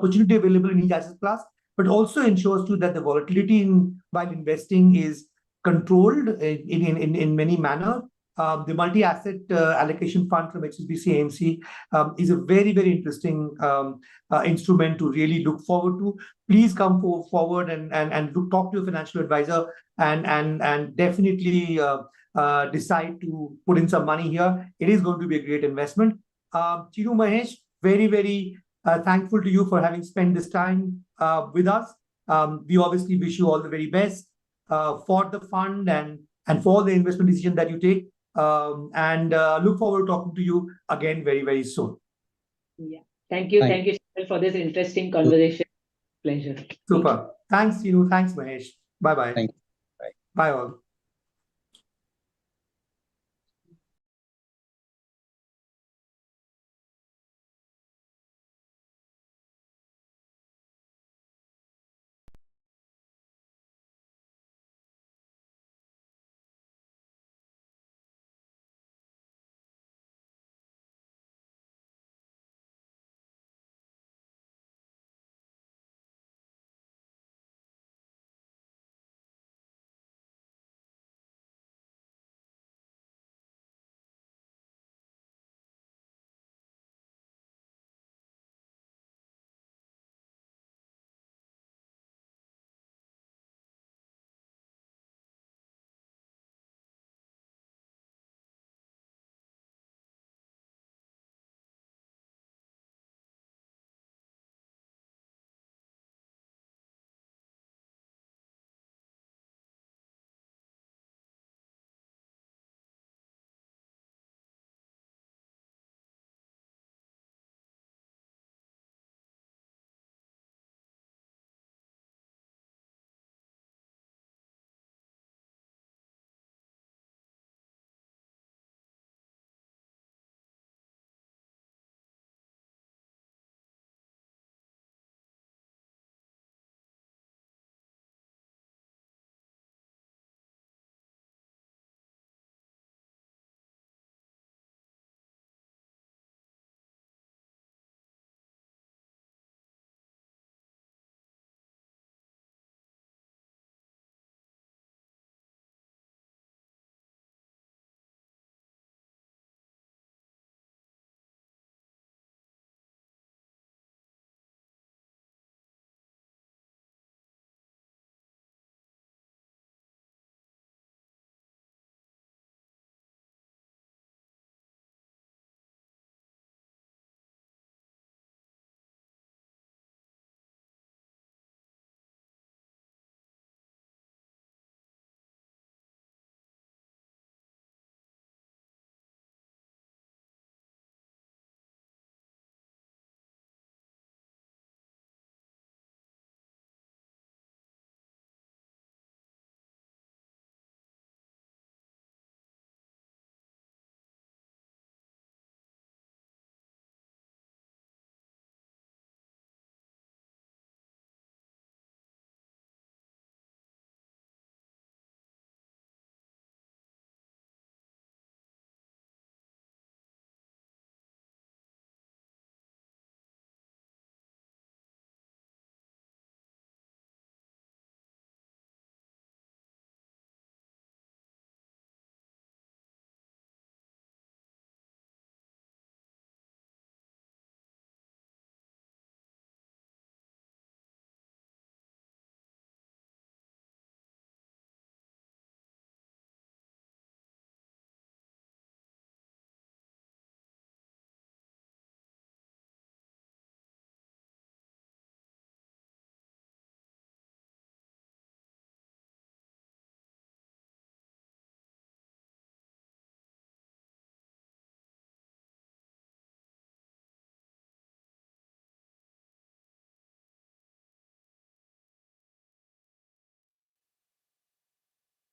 opportunity available in each asset class, but also ensures too that the volatility while investing is controlled in many manner. The multi-asset allocation fund from HSBC AMC is a very, very interesting instrument to really look forward to. Please come forward and talk to your financial advisor and definitely decide to put in some money here. It is going to be a great investment. Chiru, Mahesh, very, very thankful to you for having spent this time with us. We obviously wish you all the very best for the fund and for the investment decision that you take. And look forward to talking to you again very, very soon. Yeah. Thank you. Thank you for this interesting conversation. Pleasure. Super. Thanks, Chiru. Thanks, Mahesh. Bye-bye. Thank you. Bye. Bye all.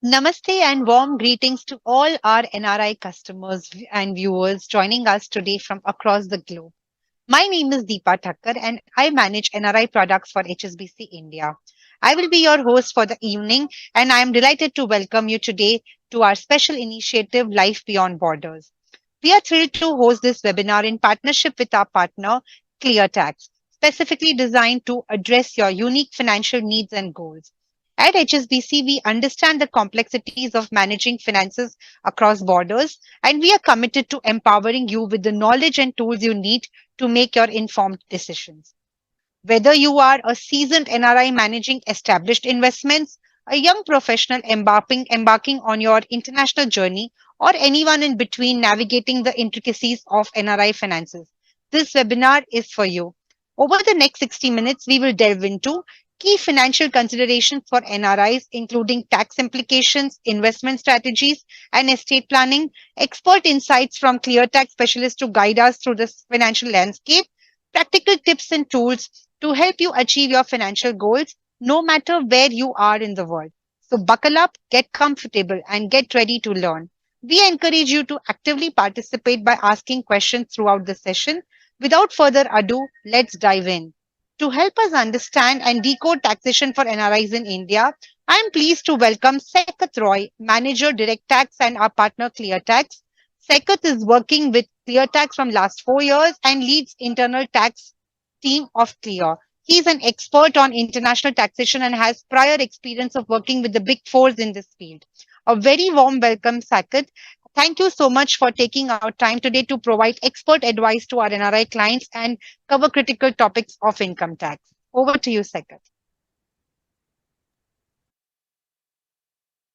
Namaste and warm greetings to all our NRI customers and viewers joining us today from across the globe. My name is Deepa Thakkar and I manage NRI products for HSBC India. I will be your host for the evening and I am delighted to welcome you today to our special initiative Life Beyond Borders. We are thrilled to host this webinar in partnership with our partner ClearTax. specifically designed to address your unique financial needs and goals. At HSBC, we understand the complexities of managing finances across borders, and we are committed to empowering you with the knowledge and tools you need to make your informed decisions. Whether you are a seasoned NRI managing established investments, a young professional embarking on your international journey, or anyone in between navigating the intricacies of NRI finances, this webinar is for you. Over the next 60 minutes, we will delve into key financial considerations for NRIs, including tax implications, investment strategies, and estate planning, expert insights from clear tax specialists to guide us through this financial landscape, practical tips and tools to help you achieve your financial goals, no matter where you are in the world. So buckle up, get comfortable, and get ready to learn. We encourage you to actively participate by asking questions throughout the session. Without further ado, let's dive in. To help us understand and decode taxation for NRIs in India, I am pleased to welcome Sekat Roy, Manager Direct Tax and our partner ClearTax. Sekat is working with ClearTax from last 4 years and leads internal tax team of Clear. He is an expert on international taxation and has prior experience of working with the big fours in this field. A very warm welcome, Saket. Thank you so much for taking our time today to provide expert advice to our NRI clients and cover critical topics of income tax. Over to you, Saket.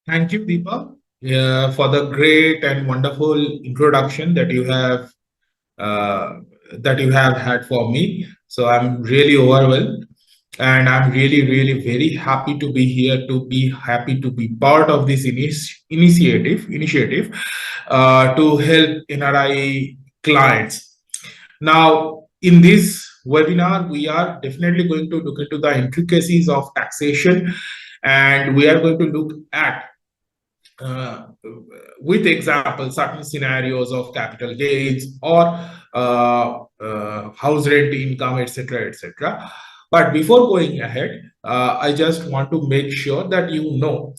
Thank you, Deepa, for the great and wonderful introduction that you have had for me. So I'm really overwhelmed, and I'm really very happy to be here, to be part of this initiative to help NRI clients. Now, in this webinar, we are definitely going to look into the intricacies of taxation, and we are going to look at with examples, certain scenarios of capital gains or house rent income, etc., etc. But before going ahead, I just want to make sure that you know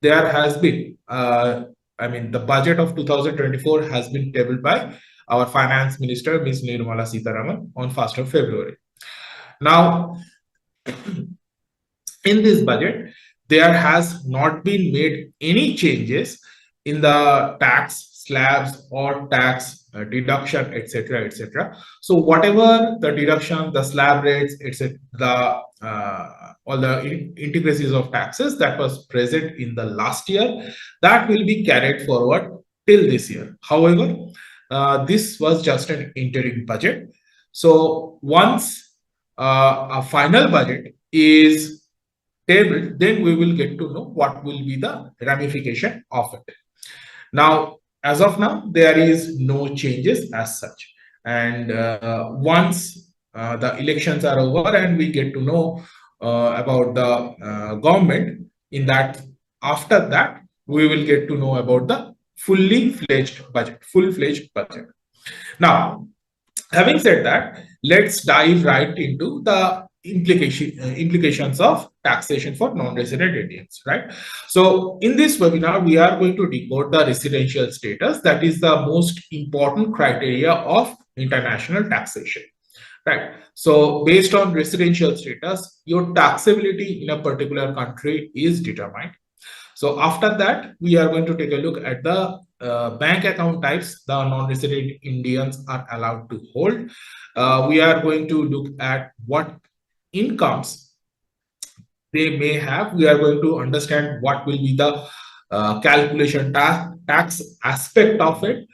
there has been, the budget of 2024 has been tabled by our Finance Minister, Ms. Nirmala Sitharaman, on 1st of February. Now, in this budget, there has not been made any changes in the tax slabs or tax deduction, etc., etc. So whatever the deduction, the slab rates, etc., all the intricacies of taxes that was present in the last year, that will be carried forward till this year. However, this was just an interim budget. So once a final budget is table, then we will get to know what will be the ramification of it. Now, as of now, there is no changes as such. And once the elections are over and we get to know about the government, after that, we will get to know about the full-fledged budget. Now, having said that, let's dive right into the implications of taxation for non-resident Indians, right? So in this webinar, we are going to decode the residential status. That is the most important criteria of international taxation, right? So based on residential status, your taxability in a particular country is determined. So after that, we are going to take a look at the bank account types the non-resident Indians are allowed to hold. We are going to look at what incomes they may have. We are going to understand what will be the calculation tax aspect of it.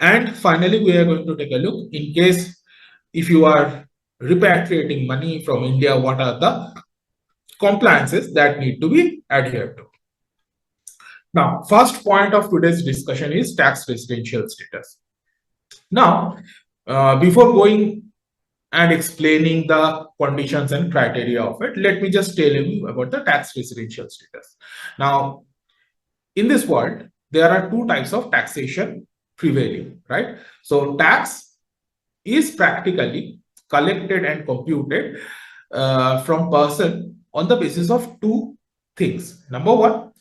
And finally, we are going to take a look in case if you are repatriating money from India, what are the compliances that need to be adhered to. Now, first point of today's discussion is tax residential status. Now, before going and explaining the conditions and criteria of it, let me just tell you about the tax residential status. Now, in this world, there are two types of taxation prevailing, right? So tax is practically collected and computed from person on the basis of two things. Number one,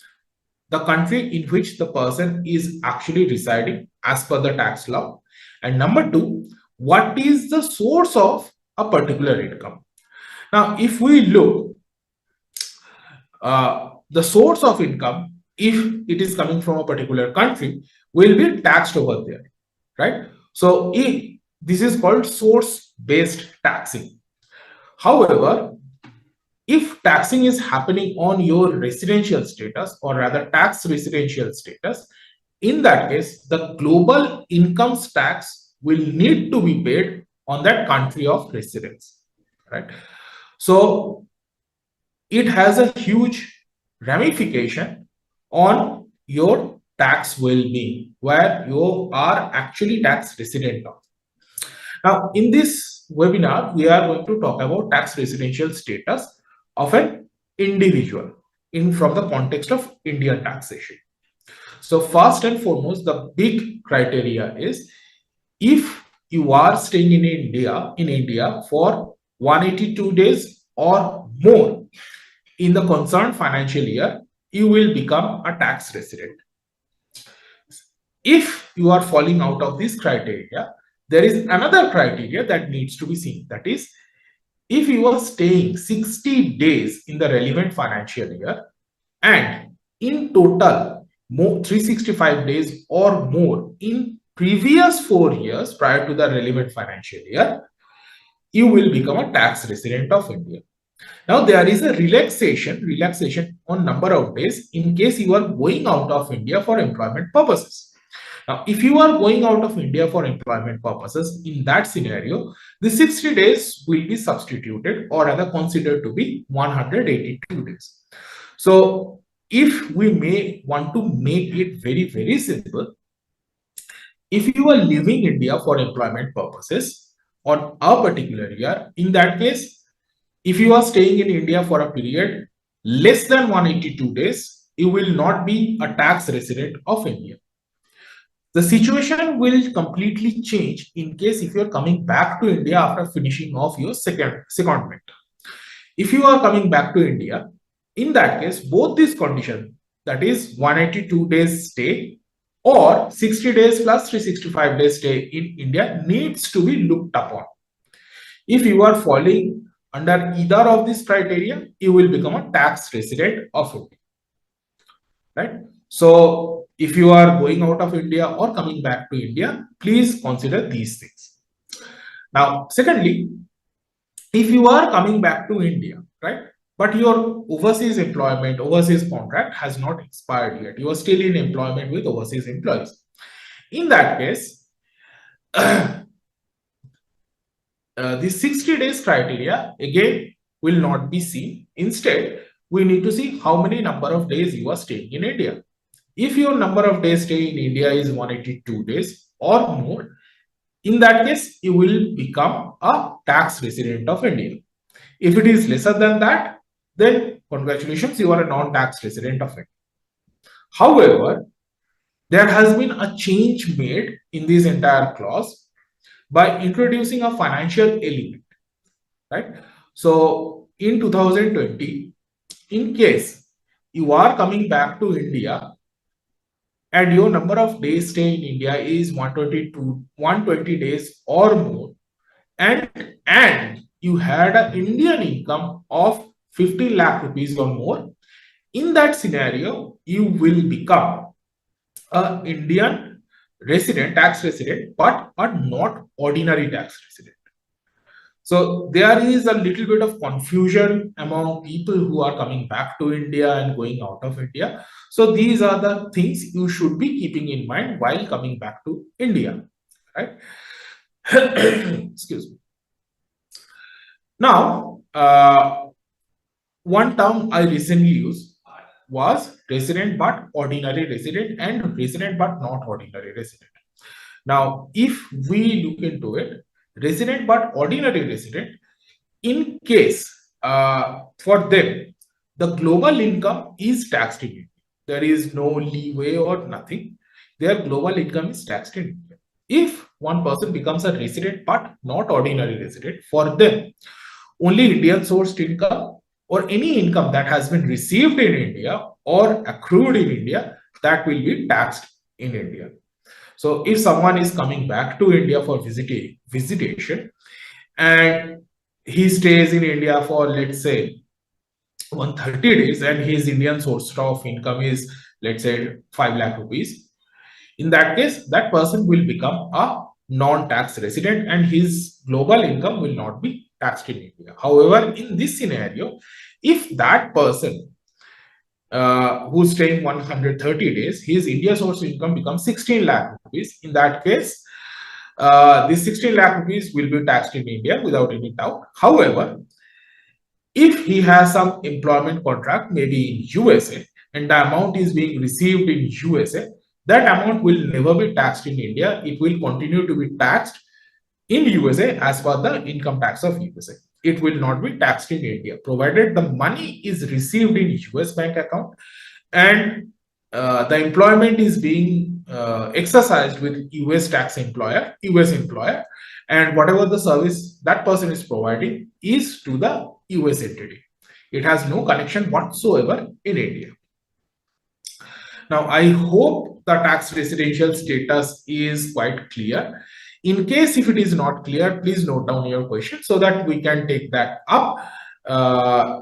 the country in which the person is actually residing as per the tax law. And number two, what is the source of a particular income. Now, if we look the source of income, if it is coming from a particular country, will be taxed over there, right? So this is called source-based taxing. However, if taxing is happening on your residential status, or rather tax residential status, in that case, the global income tax will need to be paid on that country of residence, right? So it has a huge ramification on your tax well-being, where you are actually tax resident of. Now, in this webinar, we are going to talk about tax residential status of an individual from the context of Indian taxation. So first and foremost, the big criteria is if you are staying in India for 182 days or more in the concerned financial year, you will become a tax resident. If you are falling out of this criteria, there is another criteria that needs to be seen. That is, if you are staying 60 days in the relevant financial year and in total 365 days or more in previous 4 years prior to the relevant financial year, you will become a tax resident of India. Now, there is a relaxation on number of days in case you are going out of India for employment purposes. Now, if you are going out of India for employment purposes, in that scenario, the 60 days will be substituted, or rather considered to be 182 days. So, if we may want to make it very, very simple, if you are leaving India for employment purposes on a particular year, in that case, if you are staying in India for a period less than 182 days, you will not be a tax resident of India. The situation will completely change in case if you are coming back to India after finishing off your secondment. If you are coming back to India, in that case, both these conditions, that is 182 days stay or 60 days plus 365 days stay in India, needs to be looked upon. If you are falling under either of these criteria, you will become a tax resident of India, right? So if you are going out of India or coming back to India, please consider these things. Now, secondly, if you are coming back to India, right, but your overseas employment, overseas contract has not expired yet, you are still in employment with overseas employees. In that case, the 60 days criteria again will not be seen. Instead, we need to see how many number of days you are staying in India. If your number of days stay in India is 182 days or more, in that case, you will become a tax resident of India. If it is lesser than that, then congratulations, you are a non-tax resident of India. However, there has been a change made in this entire clause by introducing a financial element, right? So in 2020, in case you are coming back to India and your number of days stay in India is 120 days or more, and you had an Indian income of 50 lakh rupees or more, in that scenario, you will become an Indian resident, tax resident, but are not ordinary tax resident. So there is a little bit of confusion among people who are coming back to India and going out of India. So these are the things you should be keeping in mind while coming back to India, right? Excuse me. Now, one term I recently used was resident but ordinary resident and resident but not ordinary resident. Now, if we look into it, resident but ordinary resident, in case for them, the global income is taxed in India. There is no leeway or nothing. Their global income is taxed in India. If one person becomes a resident but not ordinary resident, for them, only Indian sourced income or any income that has been received in India or accrued in India, that will be taxed in India. So if someone is coming back to India for visitation, and he stays in India for, let's say, 130 days, and his Indian source of income is, let's say, 5 lakh rupees. In that case, that person will become a non-tax resident and his global income will not be taxed in India. However, in this scenario, if that person who's staying 130 days, his India source income becomes 16 lakh rupees. In that case, this 16 lakh rupees will be taxed in India without any doubt. However, if he has some employment contract, maybe in USA, and the amount is being received in USA, that amount will never be taxed in India. It will continue to be taxed in USA as per the income tax of USA. It will not be taxed in India, provided the money is received in US bank account and the employment is being exercised with US employer, and whatever the service that person is providing is to the US entity. It has no connection whatsoever in India. Now, I hope the tax residential status is quite clear. In case if it is not clear, please note down your question so that we can take that up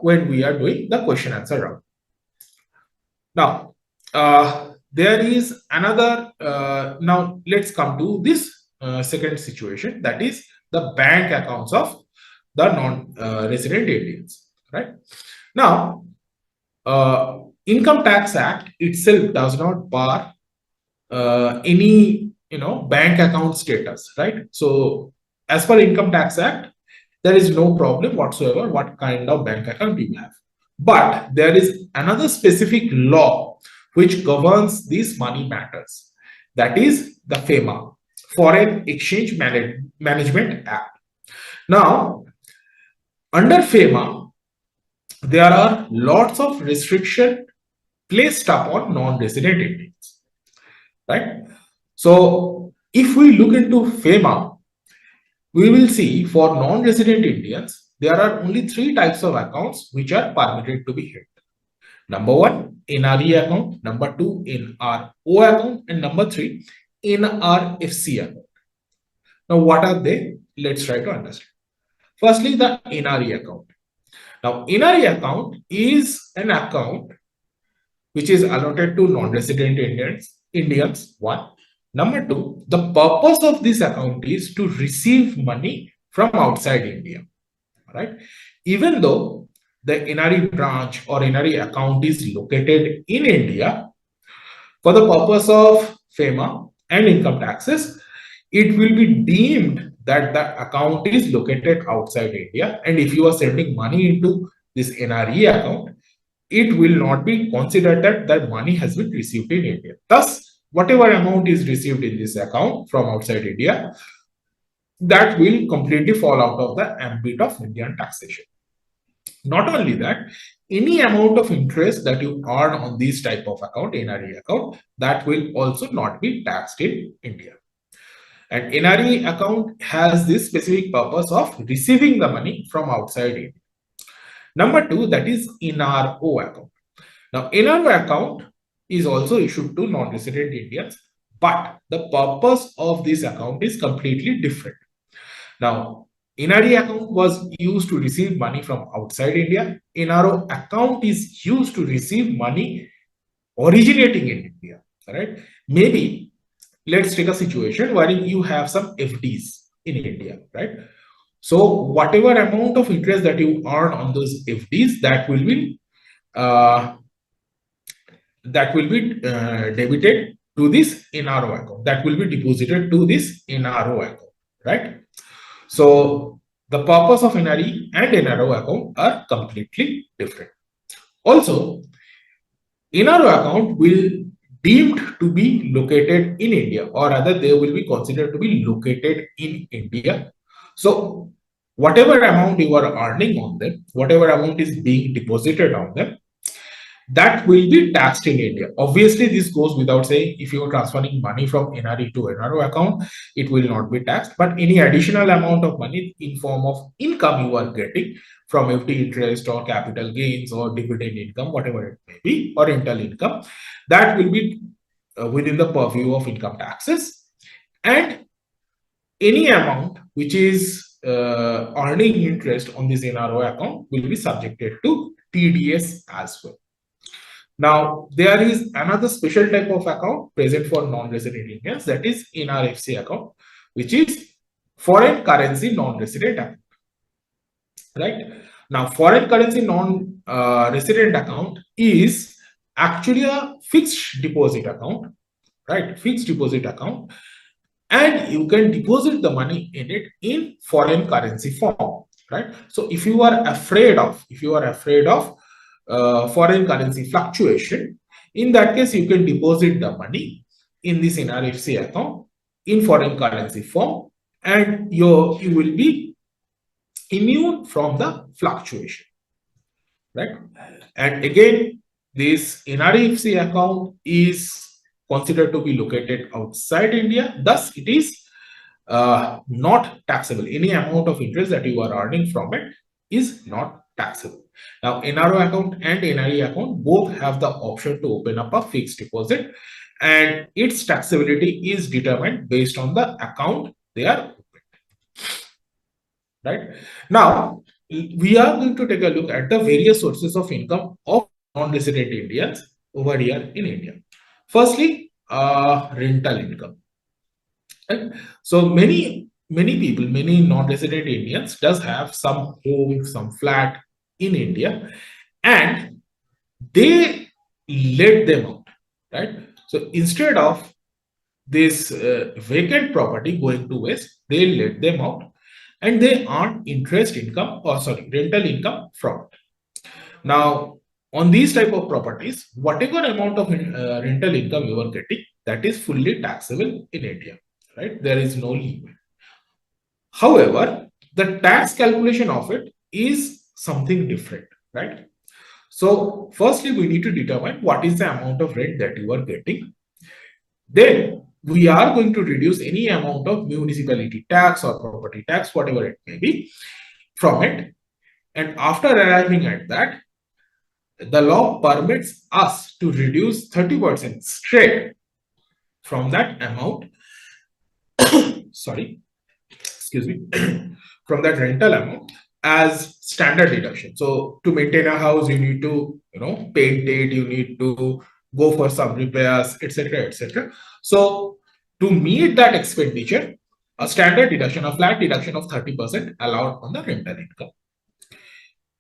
when we are doing the question answer round. Now, there is another, now let's come to this second situation, that is the bank accounts of the non-resident Indians, right? Now, Income Tax Act itself does not bar any bank account status, right? So as per Income Tax Act, there is no problem whatsoever what kind of bank account you have. But there is another specific law which governs these money matters. That is the FEMA, Foreign Exchange Management Act. Now, under FEMA, there are lots of restrictions placed upon non-resident Indians, right? So, if we look into FEMA, we will see for non-resident Indians, there are only 3 types of accounts which are permitted to be held. Number 1, NRI account. Number 2, NRO account. And number 3, NRFC account. Now, what are they? Let's try to understand. Firstly, the NRI account. Now, NRI account is an account which is allotted to non-resident Indians, 1. Number 2, the purpose of this account is to receive money from outside India, right? Even though the NRI branch or NRI account is located in India, for the purpose of FEMA and income taxes, it will be deemed that the account is located outside India. And if you are sending money into this NRI account, it will not be considered that that money has been received in India. Thus, whatever amount is received in this account from outside India, that will completely fall out of the ambit of Indian taxation. Not only that, any amount of interest that you earn on this type of account, NRI account, that will also not be taxed in India. And NRI account has this specific purpose of receiving the money from outside India. Number 2, that is NRO account. Now, NRO account is also issued to non-resident Indians, but the purpose of this account is completely different. Now, NRI account was used to receive money from outside India. NRO account is used to receive money originating in India, right? Maybe let's take a situation wherein you have some FDs in India, right? So whatever amount of interest that you earn on those FDs, that will be debited to this NRO account. That will be deposited to this NRO account, right? So the purpose of NRI and NRO account are completely different. Also, NRO account will deemed to be located in India, or rather they will be considered to be located in India. So whatever amount you are earning on them, whatever amount is being deposited on them, that will be taxed in India. Obviously, this goes without saying. If you are transferring money from NRI to NRO account, it will not be taxed. But any additional amount of money in form of income you are getting from FD interest or capital gains or dividend income, whatever it may be, or rental income, that will be within the purview of income taxes. And any amount which is earning interest on this NRO account will be subjected to TDS as well. Now, there is another special type of account present for non-resident Indians, that is NRFC account, which is foreign currency non-resident account. Right? Now, foreign currency non-resident account is actually a fixed deposit account, right? Fixed deposit account, and you can deposit the money in it in foreign currency form, right? So, if you are afraid of foreign currency fluctuation, in that case, you can deposit the money in this NRFC account in foreign currency form, and you will be immune from the fluctuation, right? And again, this NRFC account is considered to be located outside India, thus it is not taxable. Any amount of interest that you are earning from it is not taxable. Now, NRO account and NRE account both have the option to open up a fixed deposit, and its taxability is determined based on the account they are opened. Right? Now, we are going to take a look at the various sources of income of non-resident Indians over here in India. Firstly, rental income. Right? So many people, many non-resident Indians does have some home, some flat in India, and they let them out, right? So instead of this vacant property going to waste, they let them out and they earn rental income from it. Now, on these type of properties, whatever amount of rental income you are getting, that is fully taxable in India, right? There is no limit. However, the tax calculation of it is something different, right? So, firstly, we need to determine what is the amount of rent that you are getting. Then, we are going to reduce any amount of municipality tax or property tax, whatever it may be, from it. And after arriving at that, the law permits us to reduce 30% straight from that amount. Sorry, excuse me, from that rental amount as standard deduction. So to maintain a house, you need to, paint it, you need to go for some repairs, etc., etc. So to meet that expenditure, a standard deduction, a flat deduction of 30% allowed on the rental income.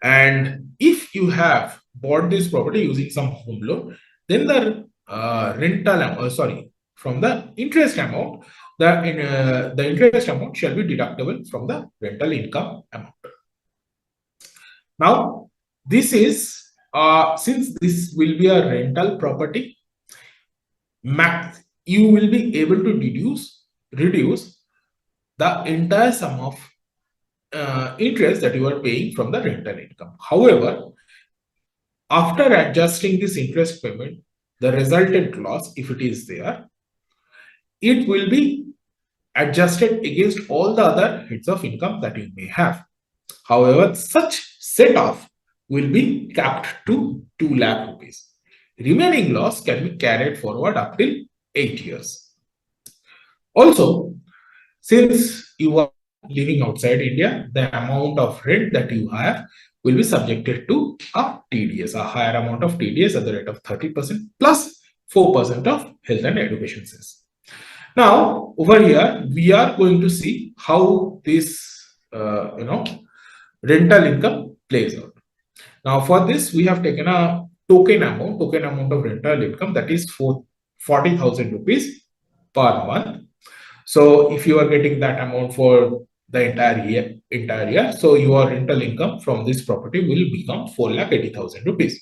And if you have bought this property using some home loan, then the from the interest amount, the interest amount shall be deductible from the rental income amount. Now, this is since this will be a rental property, you will be able to reduce the entire sum of interest that you are paying from the rental income. However, after adjusting this interest payment, the resultant loss, if it is there, it will be adjusted against all the other heads of income that you may have. However, such set-off will be capped to 2 lakh rupees. Remaining loss can be carried forward up till 8 years. Also, since you are living outside India, the amount of rent that you have will be subjected to a TDS, a higher amount of TDS at the rate of 30% plus 4% of health and education cess. Now, over here, we are going to see how this, rental income plays out. Now, for this, we have taken a token amount of rental income, that is 40,000 rupees per month. So, if you are getting that amount for the entire year, so your rental income from this property will become 4,80,000 rupees.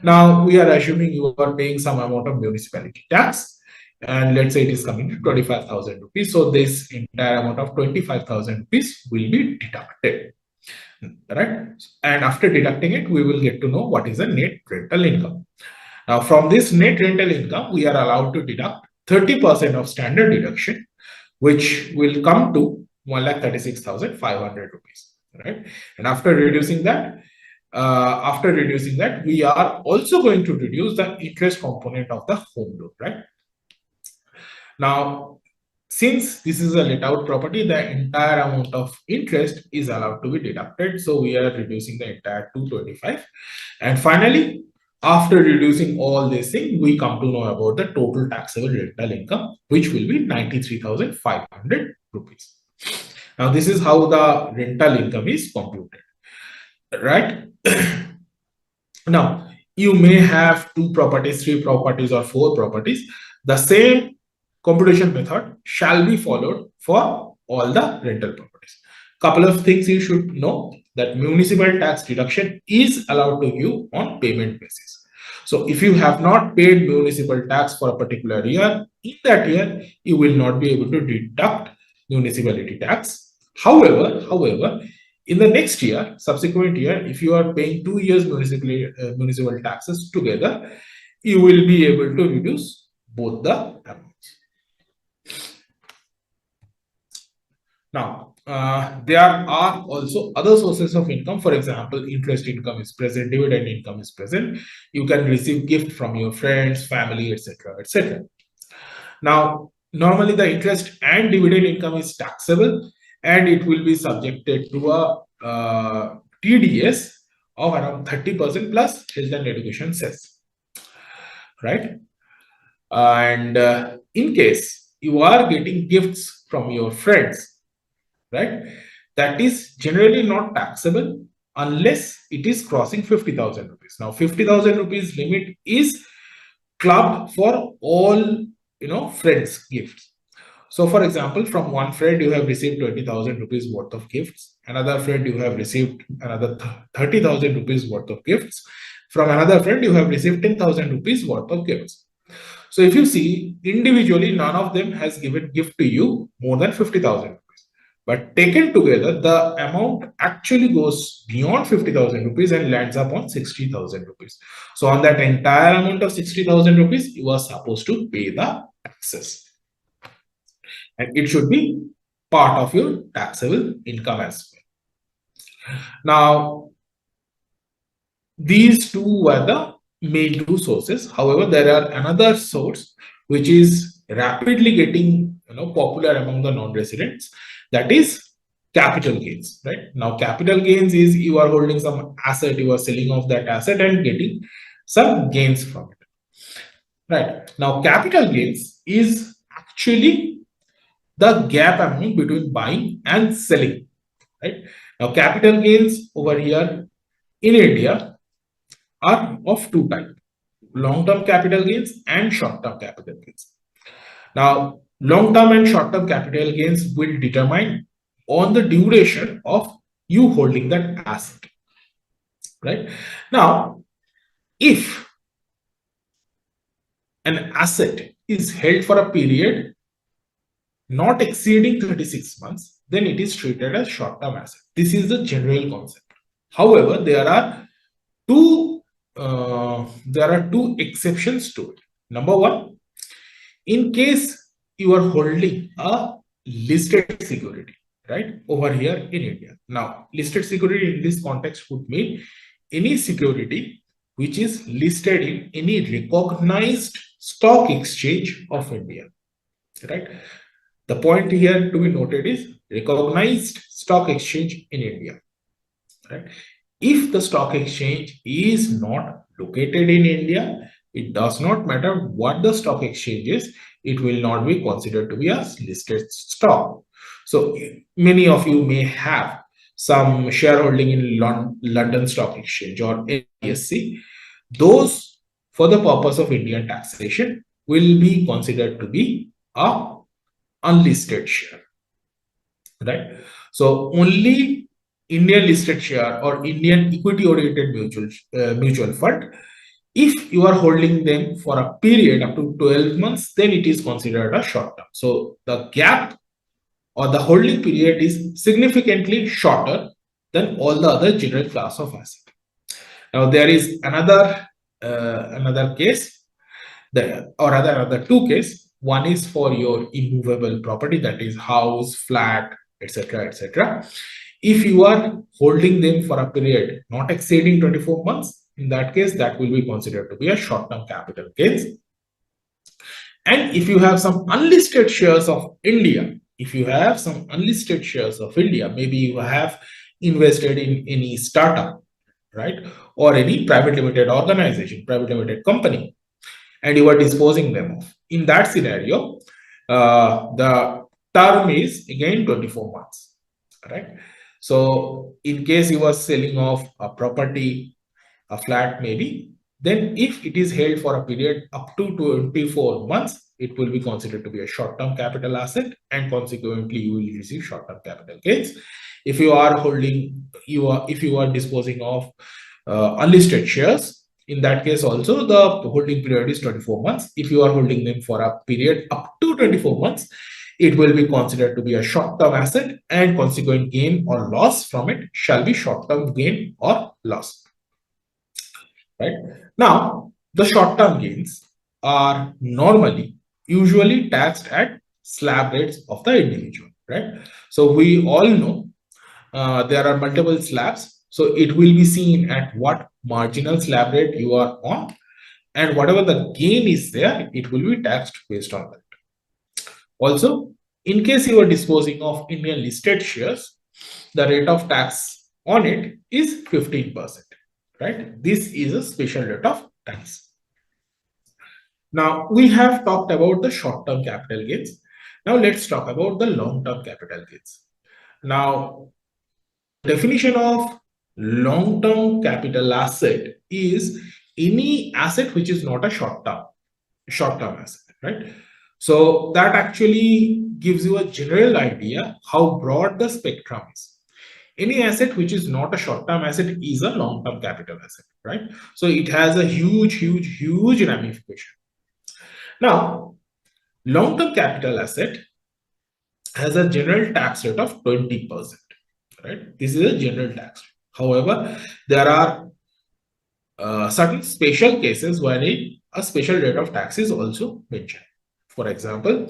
Now, we are assuming you are paying some amount of municipality tax, and let's say it is coming to 25,000 rupees. So, this entire amount of 25,000 rupees will be deducted, right? And after deducting it, we will get to know what is the net rental income. Now, from this net rental income, we are allowed to deduct 30% of standard deduction, which will come to 1,36,500 rupees, right? And after reducing that, we are also going to reduce the interest component of the home loan, right? Now, since this is a let out property, the entire amount of interest is allowed to be deducted. So we are reducing the entire 225. And finally, after reducing all this thing, we come to know about the total taxable rental income, which will be 93,500 rupees. Now, this is how the rental income is computed, right? Now, you may have 2 properties, 3 properties, or 4 properties. The same computation method shall be followed for all the rental properties. Couple of things you should know, that municipal tax deduction is allowed to you on payment basis. So if you have not paid municipal tax for a particular year, in that year, you will not be able to deduct municipality tax. However, in the next year, subsequent year, if you are paying 2 years municipal taxes together, you will be able to reduce both the amounts. Now, there are also other sources of income. For example, interest income is present, dividend income is present. You can receive gift from your friends, family, etc., etc. Now, normally the interest and dividend income is taxable, and it will be subjected to a TDS of around 30% plus health and education cess, right? And in case you are getting gifts from your friends, right, that is generally not taxable unless it is crossing 50,000 rupees. Now, 50,000 rupees limit is clubbed for all, friends' gifts. So, for example, from one friend you have received 20,000 rupees worth of gifts. Another friend you have received another 30,000 rupees worth of gifts. From another friend you have received 10,000 rupees worth of gifts. So, if you see, individually, none of them has given gift to you more than 50,000 rupees. But taken together, the amount actually goes beyond 50,000 rupees and lands up on 60,000 rupees. So on that entire amount of 60,000 rupees, you are supposed to pay the taxes. And it should be part of your taxable income as well. Now, these two were the main 2 sources. However, there are another source which is rapidly getting popular among the non-residents. That is capital gains, right? Now, capital gains is you are holding some asset, you are selling off that asset and getting some gains from it, right? Now, capital gains is actually the gap amount between buying and selling, right? Now, capital gains over here in India are of 2 types: long-term capital gains and short-term capital gains. Now, long-term and short-term capital gains will determine on the duration of you holding that asset, right? Now, if an asset is held for a period not exceeding 36 months, then it is treated as short-term asset. This is the general concept. However, there are two exceptions to it. Number one, in case you are holding a listed security, right, over here in India. Now, listed security in this context would mean any security which is listed in any recognized stock exchange of India, right? The point here to be noted is recognized stock exchange in India, right? If the stock exchange is not located in India, it does not matter what the stock exchange is, it will not be considered to be a listed stock. So many of you may have some shareholding in London Stock Exchange or NSE. Those, for the purpose of Indian taxation, will be considered to be a unlisted share, right? So only Indian listed share or Indian equity oriented mutual fund, if you are holding them for a period up to 12 months, then it is considered a short term. So the gap or the holding period is significantly shorter than all the other general class of asset. Now there is another case, or rather another 2 cases. One is for your immovable property, that is house, flat, etc., etc. If you are holding them for a period not exceeding 24 months, in that case, that will be considered to be a short-term capital gains. And if you have some unlisted shares of India, maybe you have invested in any startup, right? Or any private limited organization, private limited company, and you are disposing them of. In that scenario, the term is again 24 months, right? So in case you are selling off a property, a flat maybe, then if it is held for a period up to 24 months, it will be considered to be a short-term capital asset, and consequently you will receive short-term capital gains. If you are disposing of unlisted shares, in that case also the holding period is 24 months. If you are holding them for a period up to 24 months, it will be considered to be a short-term asset, and consequent gain or loss from it shall be short-term gain or loss. Right now, the short-term gains are usually taxed at slab rates of the individual, right? So we all know there are multiple slabs, so it will be seen at what marginal slab rate you are on, and whatever the gain is there, it will be taxed based on that. Also, in case you are disposing of Indian listed shares, the rate of tax on it is 15%. Right? This is a special rate of tax. Now, we have talked about the short-term capital gains. Now, let's talk about the long-term capital gains. Now, definition of long-term capital asset is any asset which is not a short-term asset, right? So that actually gives you a general idea how broad the spectrum is. Any asset which is not a short-term asset is a long-term capital asset, right? So it has a huge ramification. Now, long-term capital asset has a general tax rate of 20%, right? This is a general tax rate. However, there are certain special cases where a special rate of tax is also mentioned. For example,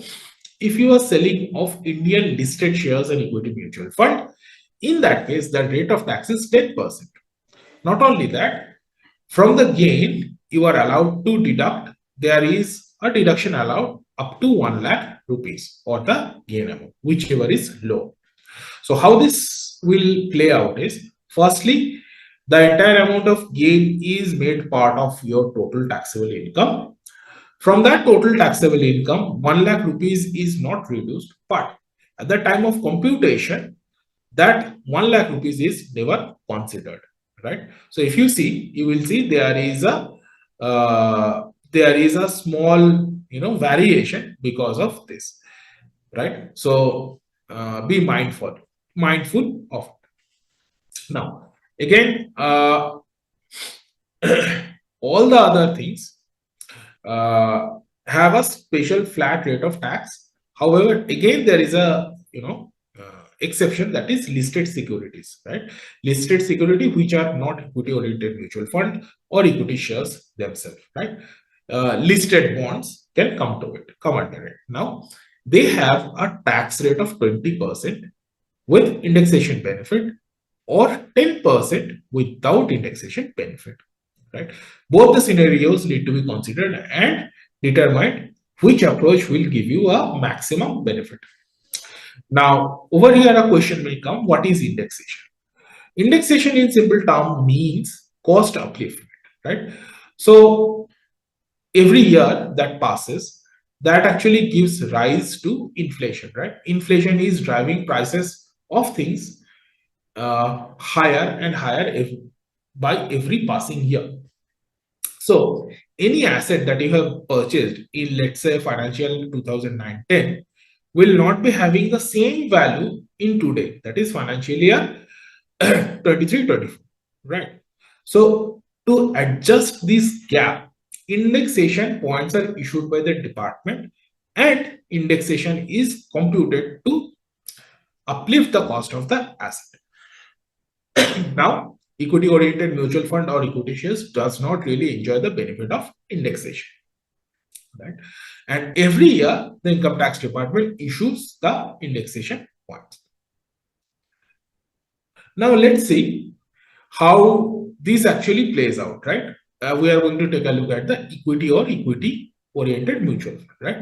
if you are selling of Indian listed shares and equity mutual fund, in that case, the rate of tax is 10%. Not only that, from the gain, you are allowed to deduct, there is a deduction allowed up to 1 lakh rupees or the gain amount, whichever is low. So how this will play out is, firstly, the entire amount of gain is made part of your total taxable income. From that total taxable income, 1 lakh rupees is not reduced, but at the time of computation, that 1 lakh rupees is never considered, right? So if you see, you will see there is a small variation because of this, right? So be mindful of it. Now again, all the other things have a special flat rate of tax. However, again there is a exception, that is listed securities, right? Listed security which are not equity oriented mutual fund or equity shares themselves, right? Listed bonds can come under it. Now they have a tax rate of 20% with indexation benefit or 10% without indexation benefit, right? Both the scenarios need to be considered and determined which approach will give you a maximum benefit. Now, over here, a question may come, what is indexation? Indexation in simple term means cost upliftment, right? So, every year that passes, that actually gives rise to inflation, right? Inflation is driving prices of things higher and higher by every passing year. So, any asset that you have purchased in, let's say, financial 2009-10, will not be having the same value in today, that is financial year 23-24, right? So to adjust this gap, indexation points are issued by the department and indexation is computed to uplift the cost of the asset. Now, equity oriented mutual fund or equity shares does not really enjoy the benefit of indexation, right? And every year, the income tax department issues the indexation points. Now, let's see how this actually plays out, right? We are going to take a look at the equity or equity oriented mutual fund, right?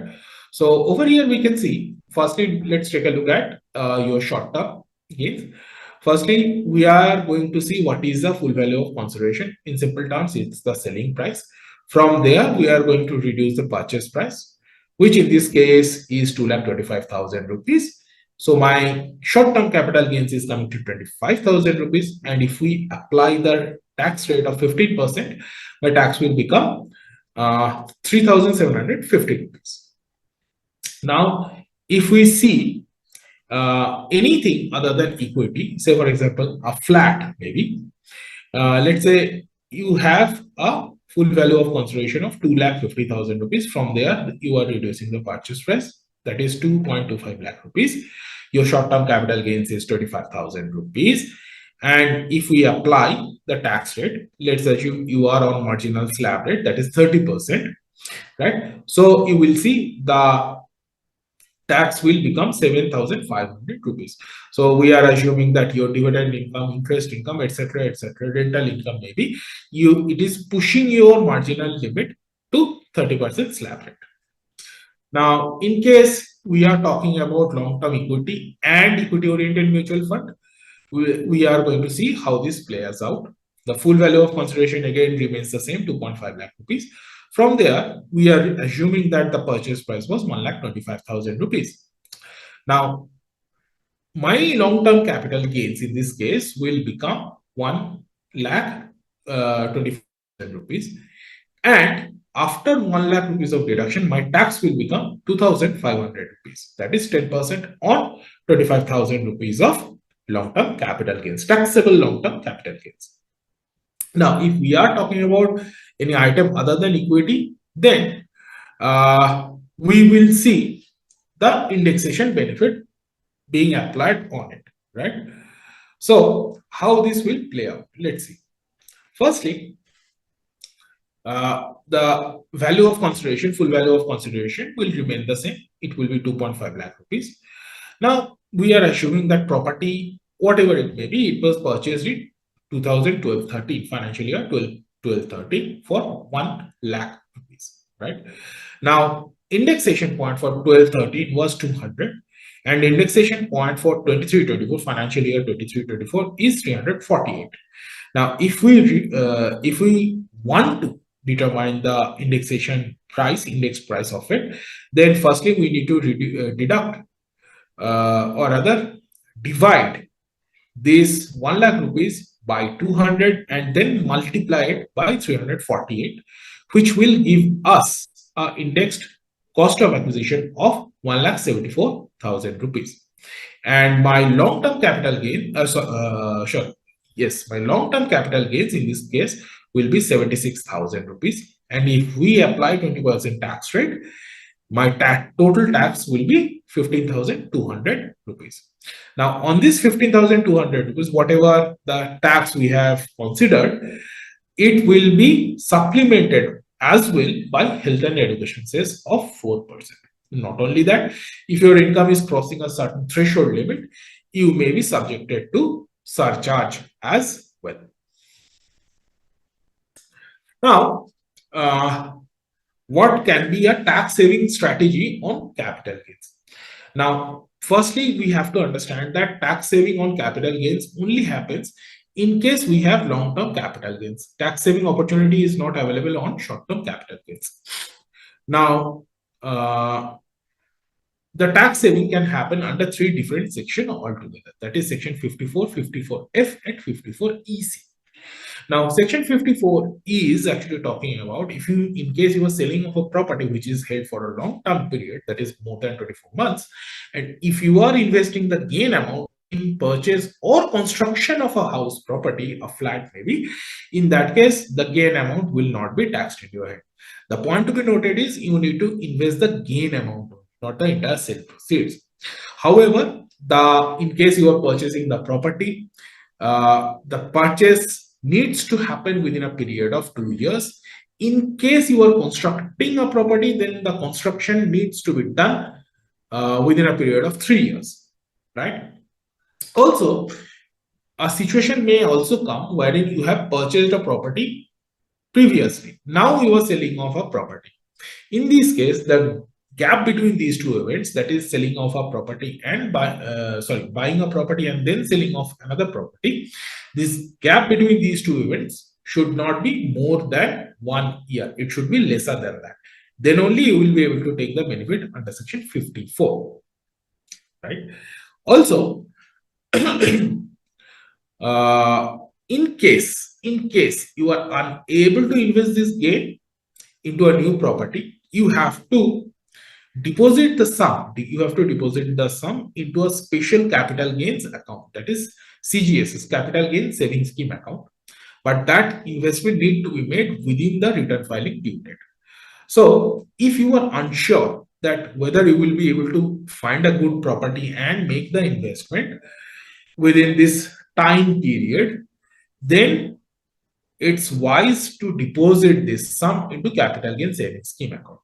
So over here we can see, firstly, let's take a look at your short-term gains. Firstly, we are going to see what is the full value of consideration. In simple terms, it's the selling price. From there, we are going to reduce the purchase price, which in this case is 2,25,000 rupees. So my short-term capital gains is coming to 25,000 rupees. And if we apply the tax rate of 15%, my tax will become 3,750 rupees. Now, if we see anything other than equity, say for example, a flat maybe, let's say you have a full value of consideration of 2,50,000 rupees. From there, you are reducing the purchase price, that is 2.25 lakh rupees. Your short-term capital gains is 25,000 rupees. And if we apply the tax rate, let's assume you are on marginal slab rate, that is 30%, right? So you will see the tax will become 7,500 rupees. So we are assuming that your dividend income, interest income, etc., rental income, maybe it is pushing your marginal limit to 30% slab rate. Now, in case we are talking about long-term equity and equity-oriented mutual fund, we are going to see how this plays out. The full value of consideration again remains the same, 2.5 lakh rupees. From there, we are assuming that the purchase price was 1,25,000 rupees. Now, my long-term capital gains in this case will become 1,25,000 rupees. And after 1 lakh rupees of deduction, my tax will become 2,500 rupees. That is 10% on 25,000 rupees of long-term capital gains, taxable long-term capital gains. Now, if we are talking about any item other than equity, then we will see the indexation benefit being applied on it, right? So, how this will play out? Let's see. Firstly, the value of consideration, full value of consideration will remain the same. It will be 2.5 lakh rupees. Now, we are assuming that property, whatever it may be, it was purchased in 2012-13 financial year, 12-13 for 1 lakh rupees, right? Now, indexation point for 12-13 was 200, and indexation point for 23-24 financial year 23-24 is 348. Now, if we want to determine the indexation price, index price of it, then firstly we need to deduct or rather divide this 1 lakh rupees by 200 and then multiply it by 348, which will give us an indexed cost of acquisition of 1,74,000 rupees. And my long-term capital gain, my long-term capital gains in this case will be 76,000 rupees. And if we apply 20% tax rate, my total tax will be 15,200 rupees. Now, on this 15,200 rupees, whatever the tax we have considered, it will be supplemented as well by health and education cess of 4%. Not only that, if your income is crossing a certain threshold limit, you may be subjected to surcharge as well. Now, what can be a tax saving strategy on capital gains? Now, firstly, we have to understand that tax saving on capital gains only happens in case we have long-term capital gains. Tax saving opportunity is not available on short-term capital gains. Now, the tax saving can happen under 3 different sections altogether. That is section 54, 54F and 54EC. Now, section 54 is actually talking about if you, in case you are selling of a property which is held for a long-term period, that is more than 24 months, and if you are investing the gain amount in purchase or construction of a house property, a flat maybe, in that case, the gain amount will not be taxed in your hand. The point to be noted is you need to invest the gain amount, not the entire sale proceeds. However, in case you are purchasing the property, the purchase needs to happen within a period of 2 years. In case you are constructing a property, then the construction needs to be done within a period of 3 years, right? Also, a situation may also come wherein you have purchased a property previously. Now you are selling off a property. In this case, the gap between these two events, that is selling of a property and buying a property and then selling of another property, this gap between these two events should not be more than 1 year. It should be lesser than that. Then only you will be able to take the benefit under section 54, right? Also, in case you are unable to invest this gain into a new property, you have to deposit the sum. You have to deposit the sum into a special capital gains account, that is CGS's, capital gains savings scheme account. But that investment need to be made within the return filing due date. So if you are unsure that whether you will be able to find a good property and make the investment within this time period, then it's wise to deposit this sum into capital gain savings scheme account.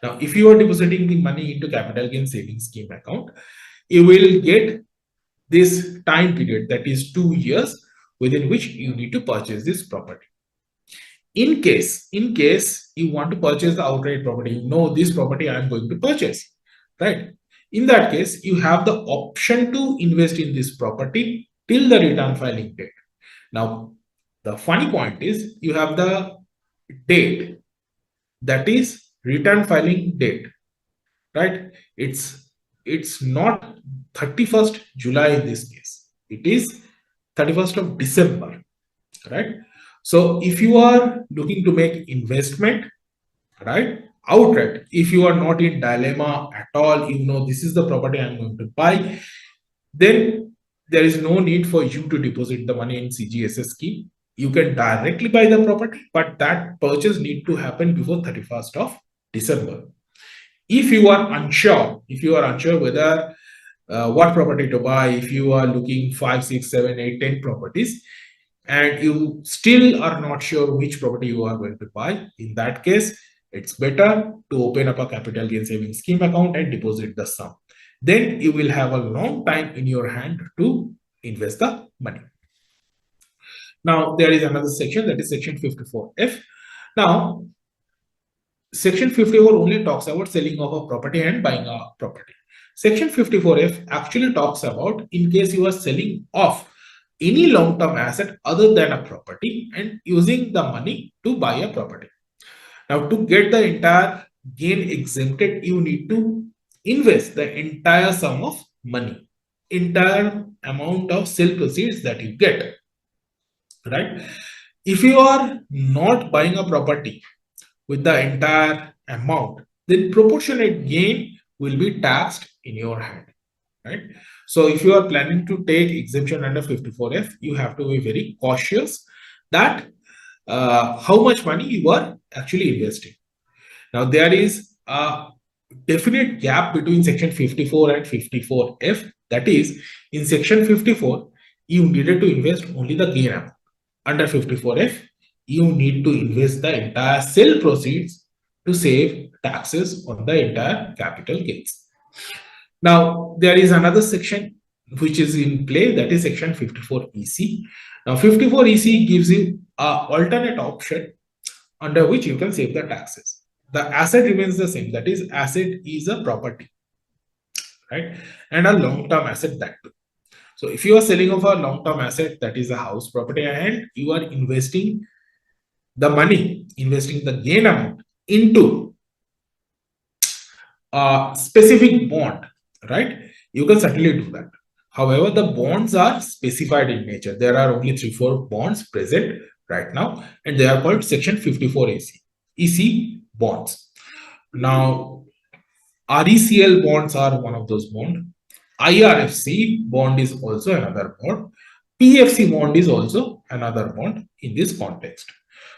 Now, if you are depositing the money into capital gain savings scheme account, you will get this time period, that is 2 years, within which you need to purchase this property. In case you want to purchase the outright property, you know this property I am going to purchase, right? In that case, you have the option to invest in this property till the return filing date. Now, the funny point is you have the date, that is return filing date, right? It's not 31st July in this case. It is 31st of December, right? So if you are looking to make investment, right, outright, if you are not in dilemma at all, you know this is the property I'm going to buy, then there is no need for you to deposit the money in CGSS scheme. You can directly buy the property, but that purchase need to happen before 31st of December. If you are unsure whether what property to buy, if you are looking 5, 6, 7, 8, 10 properties, and you still are not sure which property you are going to buy, in that case, it's better to open up a capital gain savings scheme account and deposit the sum. Then you will have a long time in your hand to invest the money. Now, there is another section, that is section 54F. Now, section 54 only talks about selling of a property and buying a property. Section 54F actually talks about in case you are selling off any long-term asset other than a property and using the money to buy a property. Now, to get the entire gain exempted, you need to invest the entire sum of money, entire amount of sale proceeds that you get, right? If you are not buying a property with the entire amount, then proportionate gain will be taxed in your hand, right? So if you are planning to take exemption under 54F, you have to be very cautious that how much money you are actually investing. Now, there is a definite gap between section 54 and 54F. That is, in section 54, you needed to invest only the gain amount. Under 54F, you need to invest the entire sale proceeds to save taxes on the entire capital gains. Now, there is another section which is in play, that is section 54EC. Now, 54EC gives you an alternate option under which you can save the taxes. The asset remains the same, that is, asset is a property, right? And a long-term asset that too. So if you are selling off a long-term asset, that is a house property, and you are investing the money, investing the gain amount into a specific bond, right? You can certainly do that. However, the bonds are specified in nature. There are only 3-4 bonds present right now, and they are called section 54EC, EC bonds. Now, RECL bonds are one of those bonds. IRFC bond is also another bond. PFC bond is also another bond in this context.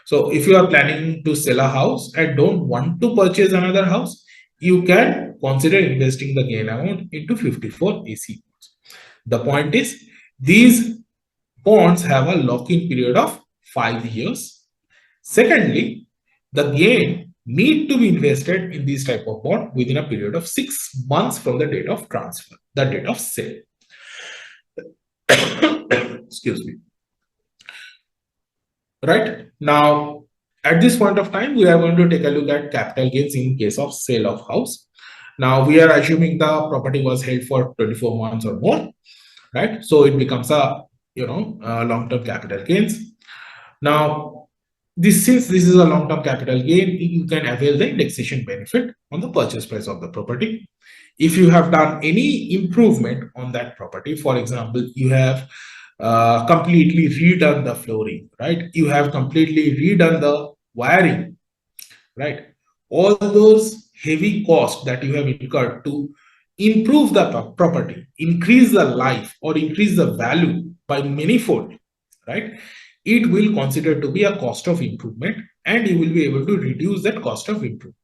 So if you are planning to sell a house and don't want to purchase another house, you can consider investing the gain amount into 54EC bonds. The point is, these bonds have a lock-in period of 5 years. Secondly, the gain need to be invested in this type of bond within a period of 6 months from the date of transfer, the date of sale. Excuse me. Right now, At this point of time, we are going to take a look at capital gains in case of sale of house. Now, we are assuming the property was held for 24 months or more, right? So it becomes a long-term capital gains. Now, since this is a long-term capital gain, you can avail the indexation benefit on the purchase price of the property. If you have done any improvement on that property, for example, you have completely redone the flooring, right? You have completely redone the wiring, right? All those heavy costs that you have incurred to improve the property, increase the life or increase the value by manyfold, right? It will consider to be a cost of improvement, and you will be able to reduce that cost of improvement,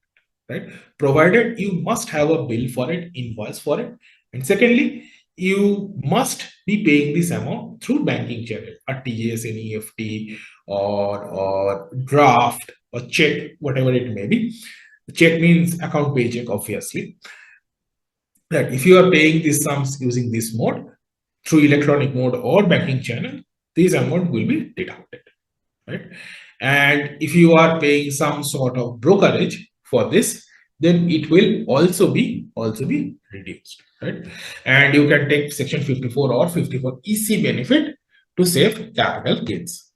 right? Provided you must have a bill for it, invoice for it. And secondly, you must be paying this amount through banking channel, a TS, an EFT, or draft, or check, whatever it may be. Check means account paycheck, obviously. That if you are paying these sums using this mode, through electronic mode or banking channel, this amount will be deducted, right? And if you are paying some sort of brokerage for this, then it will also be reduced, right? And you can take section 54 or 54 EC benefit to save capital gains.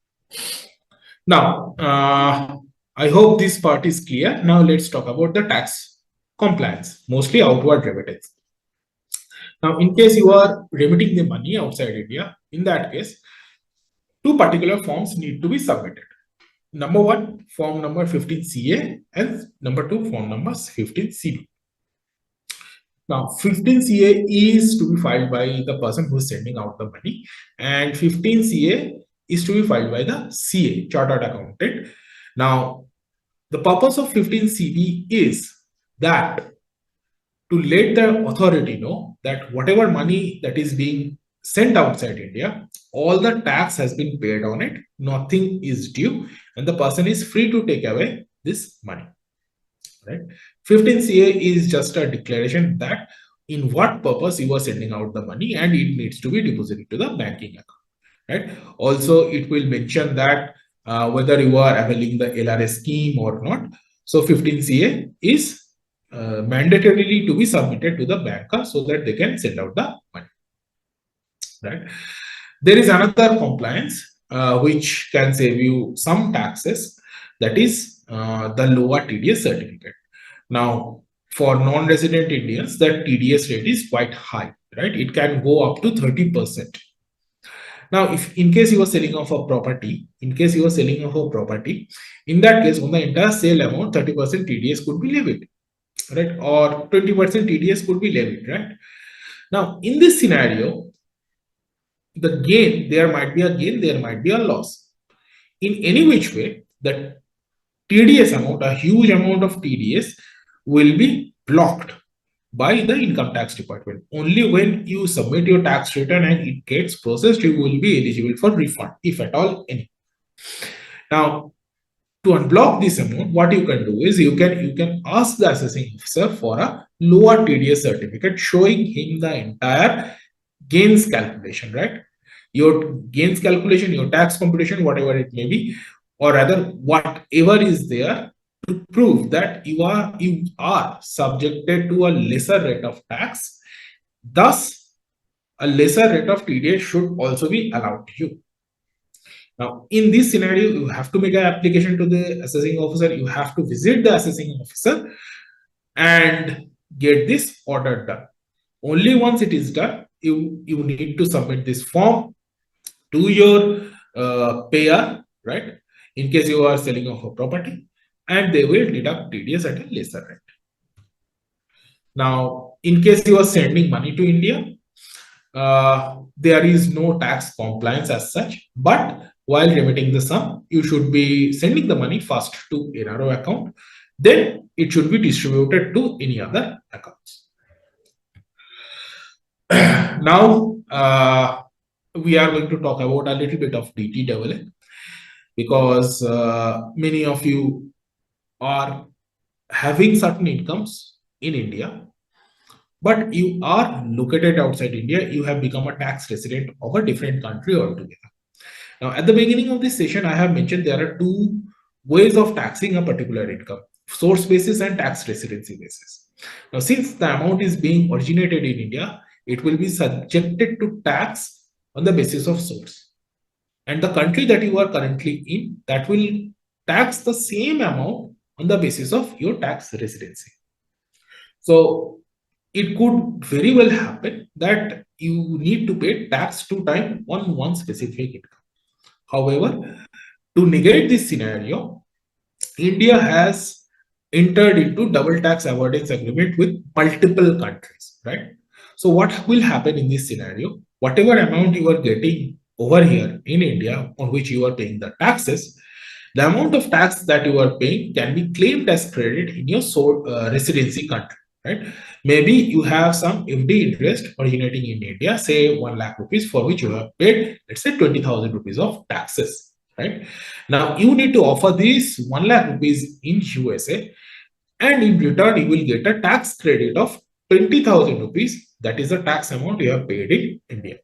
Now, I hope this part is clear. Now let's talk about the tax compliance, mostly outward remittance. Now, in case you are remitting the money outside India, in that case, two particular forms need to be submitted. Number one, form number 15CA, and number two, form number 15CB. Now, 15CA is to be filed by the person who is sending out the money, and 15CA is to be filed by the CA, Chartered Accountant. Now, the purpose of 15CB is that to let the authority know that whatever money that is being sent outside India, all the tax has been paid on it, nothing is due, and the person is free to take away this money, right? 15CA is just a declaration that in what purpose you are sending out the money, and it needs to be deposited to the banking account, right? Also, it will mention that whether you are availing the LRS scheme or not. So 15CA is mandatorily to be submitted to the banker so that they can send out the money, right? There is another compliance which can save you some taxes, that is the lower TDS certificate. Now, for non-resident Indians, the TDS rate is quite high, right? It can go up to 30%. Now, if in case you are selling off a property, in that case, on the entire sale amount, 30% TDS could be levied, right? Or 20% TDS could be levied, right? Now, in this scenario, the gain, there might be a gain, there might be a loss. In any which way, the TDS amount, a huge amount of TDS, will be blocked by the income tax department. Only when you submit your tax return and it gets processed, you will be eligible for refund, if at all any. Now, to unblock this amount, what you can do is you can ask the assessing officer for a lower TDS certificate showing him the entire gains calculation, right? Your gains calculation, your tax computation, whatever it may be, or rather whatever is there to prove that you are subjected to a lesser rate of tax. Thus, a lesser rate of TDS should also be allowed to you. Now, in this scenario, you have to make an application to the assessing officer. You have to visit the assessing officer and get this order done. Only once it is done, you need to submit this form to your payer, right? In case you are selling off a property, and they will deduct TDS at a lesser rate. Now, in case you are sending money to India, there is no tax compliance as such, but while remitting the sum, you should be sending the money first to NRO account, then it should be distributed to any other accounts. Now, we are going to talk about a little bit of DTAA, because many of you are having certain incomes in India, but you are located outside India. You have become a tax resident of a different country altogether. Now, at the beginning of this session, I have mentioned there are two ways of taxing a particular income: source basis and tax residency basis. Now, since the amount is being originated in India, it will be subjected to tax on the basis of source. And the country that you are currently in, that will tax the same amount on the basis of your tax residency. So it could very well happen that you need to pay tax 2 times on one specific income. However, to negate this scenario, India has entered into double tax avoidance agreement with multiple countries, right? So what will happen in this scenario? Whatever amount you are getting over here in India on which you are paying the taxes, the amount of tax that you are paying can be claimed as credit in your residency country, right? Maybe you have some FD interest originating in India, say 1 lakh rupees, for which you have paid, let's say 20,000 rupees of taxes, right? Now you need to offer this 1 lakh rupees in USA, and in return you will get a tax credit of 20,000 rupees. That is the tax amount you have paid in India.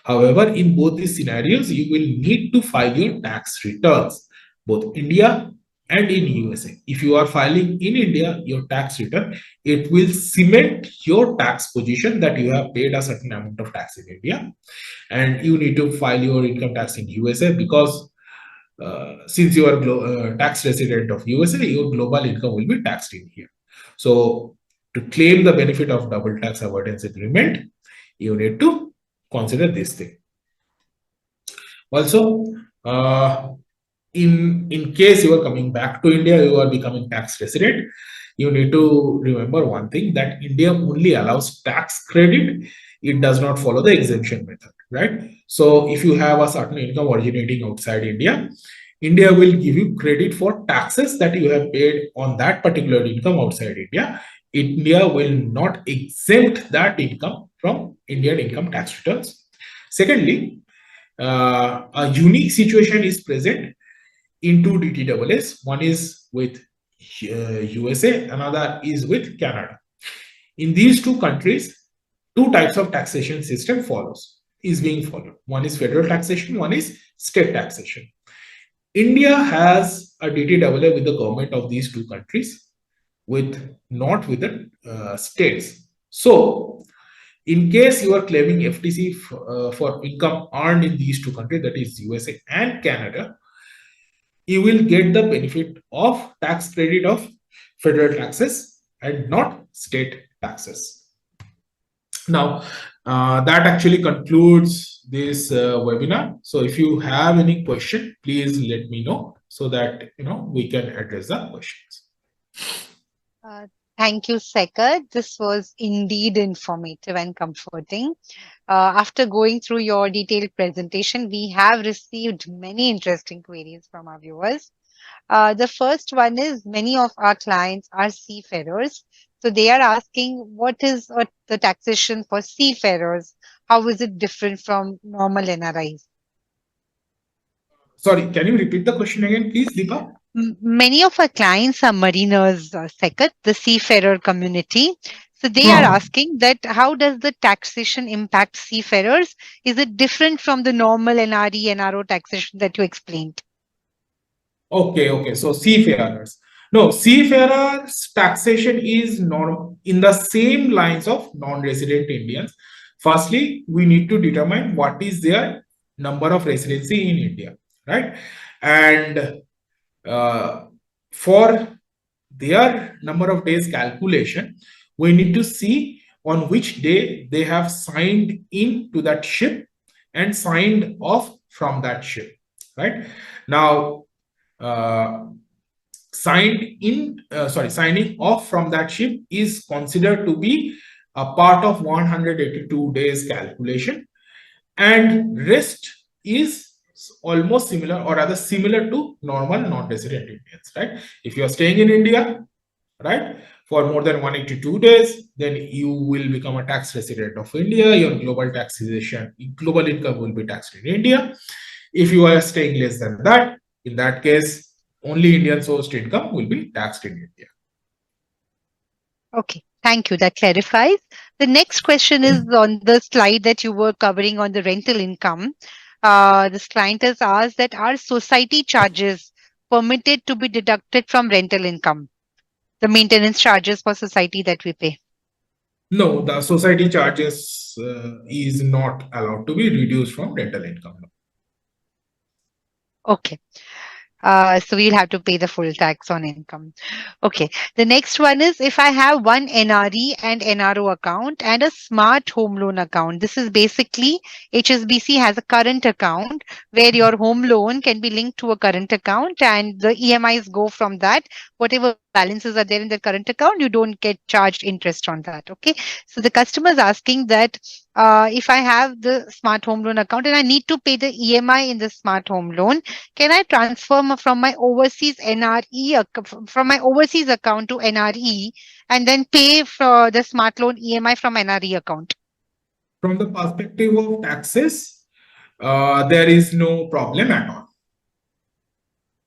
However, in both these scenarios, you will need to file your tax returns, both India and in USA. If you are filing in India your tax return, it will cement your tax position that you have paid a certain amount of tax in India, and you need to file your income tax in USA because since you are tax resident of USA, your global income will be taxed in here. So to claim the benefit of double tax avoidance agreement, you need to consider this thing. Also, in case you are coming back to India, you are becoming tax resident, you need to remember one thing, that India only allows tax credit. It does not follow the exemption method, right? So if you have a certain income originating outside India, India will give you credit for taxes that you have paid on that particular income outside India. India will not exempt that income from Indian income tax returns. Secondly, a unique situation is present in two DTAAs. One is with USA, another is with Canada. In these two countries, two types of taxation system is being followed. One is federal taxation, one is state taxation. India has a DTAA with the government of these two countries, not with the states. So in case you are claiming FTC for income earned in these two countries, that is USA and Canada, you will get the benefit of tax credit of federal taxes and not state taxes. Now, that actually concludes this webinar. So if you have any question, please let me know so that we can address the questions. Thank you, Sekar. This was indeed informative and comforting. After going through your detailed presentation, we have received many interesting queries from our viewers. The first one is, many of our clients are seafarers. So they are asking, what is the taxation for seafarers? How is it different from normal NRIs? Sorry, can you repeat the question again, please, Deepa? Many of our clients are mariners, Sekat, the seafarer community. So they are asking that how does the taxation impact seafarers? Is it different from the normal NRE, NRO taxation that you explained? Okay. So seafarers. No, seafarers taxation is in the same lines of non-resident Indians. Firstly, we need to determine what is their number of residency in India, right? And for their number of days calculation, we need to see on which day they have signed in to that ship and signed off from that ship, right? Now, signing off from that ship is considered to be a part of 182 days calculation, and rest is almost similar, or rather similar to normal non-resident Indians, right? If you are staying in India, right, for more than 182 days, then you will become a tax resident of India. Your global income will be taxed in India. If you are staying less than that, in that case, only Indian sourced income will be taxed in India. Okay, thank you. That clarifies. The next question is on the slide that you were covering on the rental income. This client has asked that, are society charges permitted to be deducted from rental income, the maintenance charges for society that we pay? No, the society charges is not allowed to be reduced from rental income. Okay. So we'll have to pay the full tax on income. Okay. The next one is if I have one NRE and NRO account and a smart home loan account. This is basically HSBC has a current account where your home loan can be linked to a current account and the EMIs go from that. Whatever balances are there in the current account, you don't get charged interest on that. Okay. So the customer is asking that if I have the smart home loan account and I need to pay the EMI in the smart home loan, can I transfer from my overseas from my overseas account to NRE and then pay for the smart loan EMI from NRE account? From the perspective of taxes, there is no problem at all.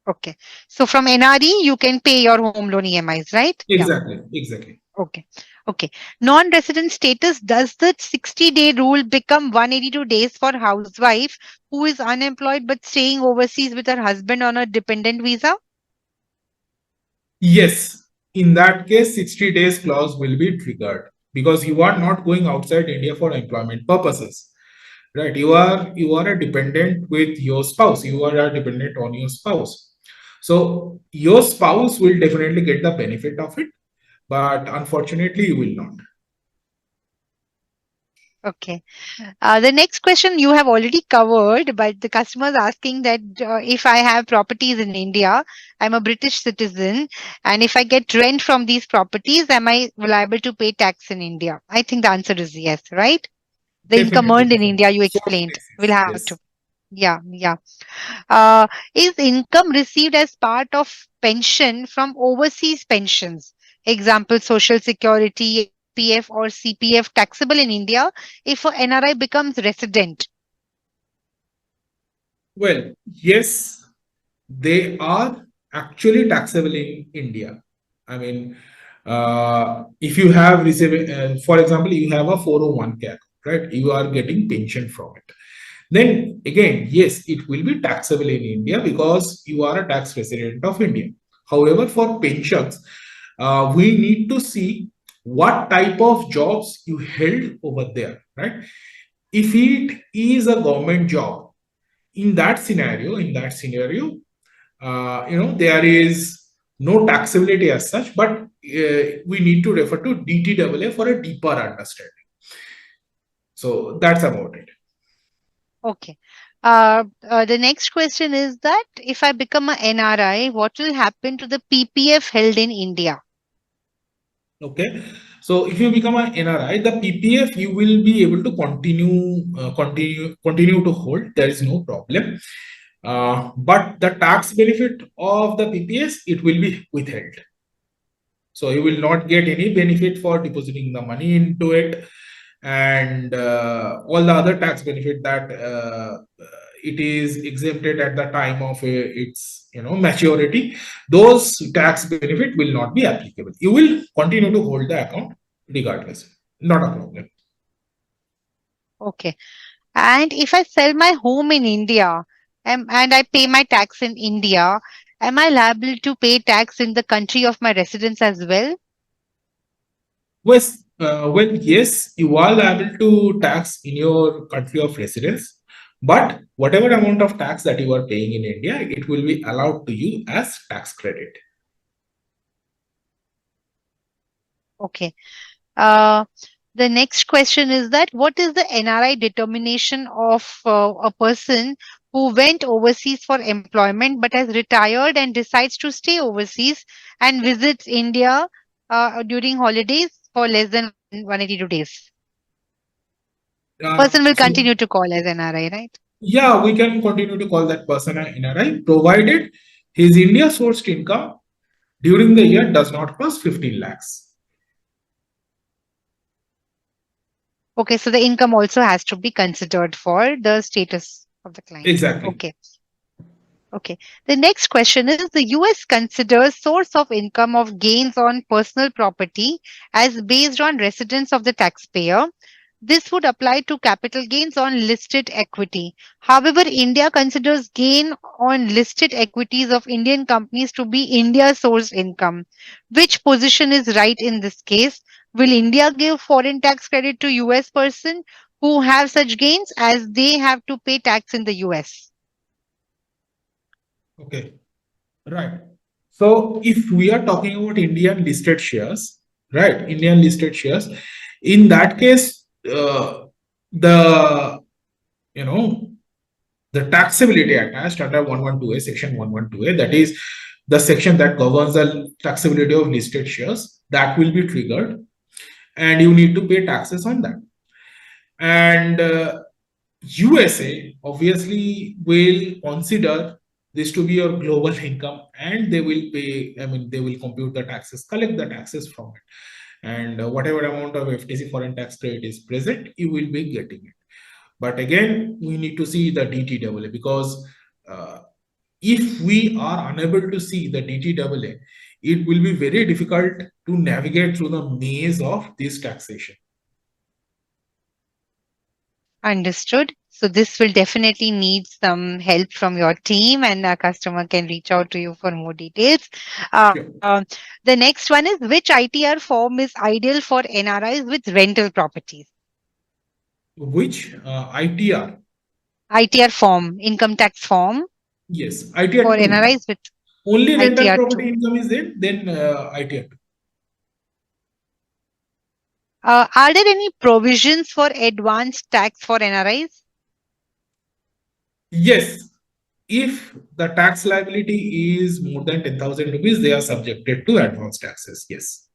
Okay. So from NRE, you can pay your home loan EMIs, right? Exactly, exactly. Okay. Okay. Non-resident status, does the 60-day rule become 182 days for housewife who is unemployed but staying overseas with her husband on a dependent visa? Yes, in that case, 60 days clause will be triggered because you are not going outside India for employment purposes. Right, you are a dependent with your spouse. You are a dependent on your spouse. So your spouse will definitely get the benefit of it, but unfortunately, you will not. Okay. The next question you have already covered, but the customer is asking that if I have properties in India, I'm a British citizen, and if I get rent from these properties, am I liable to pay tax in India? I think the answer is yes, right? The income Definitely, earned in India, definitely. you Source explained, will basis, have to. yes. Yeah, yeah. Is income received as part of pension from overseas pensions? Example, Social Security, PF or CPF taxable in India if a NRI becomes resident? Well, yes, they are actually taxable in India. I mean, if you have received, for example, you have a 401k account, right? You are getting pension from it. Then again, yes, it will be taxable in India because you are a tax resident of India. However, for pensions, we need to see what type of jobs you held over there, right? If it is a government job, in that scenario, there is no taxability as such, but we need to refer to DTAA for a deeper understanding. So that's about it. Okay. The next question is that if I become a NRI, what will happen to the PPF held in India? Okay. So if you become an NRI, the PPF you will be able to continue to hold. There is no problem. But the tax benefit of the PPS, it will be withheld. So you will not get any benefit for depositing the money into it, and all the other tax benefit that it is exempted at the time of its maturity. Those tax benefit will not be applicable. You will continue to hold the account regardless. Not a problem. Okay. And if I sell my home in India and I pay my tax in India, am I liable to pay tax in the country of my residence as well? Well, yes, you are liable to tax in your country of residence, but whatever amount of tax that you are paying in India, it will be allowed to you as tax credit. Okay. The next question is that what is the NRI determination of a person who went overseas for employment but has retired and decides to stay overseas and visits India during holidays for less than 182 days? Person will So continue to call as NRI, right? yeah, we can continue to call that person an NRI, provided his India sourced income during the year does not cross 15 lakhs. Okay, so the income also has to be considered for the status of the client. Exactly. Okay. Okay. The next question is the US considers source of income of gains on personal property as based on residence of the taxpayer. This would apply to capital gains on listed equity. However, India considers gain on listed equities of Indian companies to be India's source income. Which position is right in this case? Will India give foreign tax credit to US person who have such gains as they have to pay tax in the US? Okay, right. So if we are talking about Indian listed shares, right, Indian listed shares, in that case, the you know the taxability attached under 112A, section 112A, that is the section that governs the taxability of listed shares, that will be triggered, and you need to pay taxes on that. And USA obviously will consider this to be your global income, and they will pay, I mean, they will compute the taxes, collect the taxes from it. And whatever amount of FTC foreign tax credit is present, you will be getting it. But again, we need to see the DTAA, because if we are unable to see the DTAA, it will be very difficult to navigate through the maze of this taxation. Understood. So this will definitely need some help from your team, and our customer can reach out to you for more details. Sure. The next one is, which ITR form is ideal for NRIs with rental properties? Which ITR? ITR form, income tax form Yes, ITR for 2. NRIs with Only rental ITR 2. property income is there, then ITR 2. Are there any provisions for advanced tax for NRIs? Yes, if the tax liability is more than 10,000 rupees, they are subjected to advanced taxes. Yes.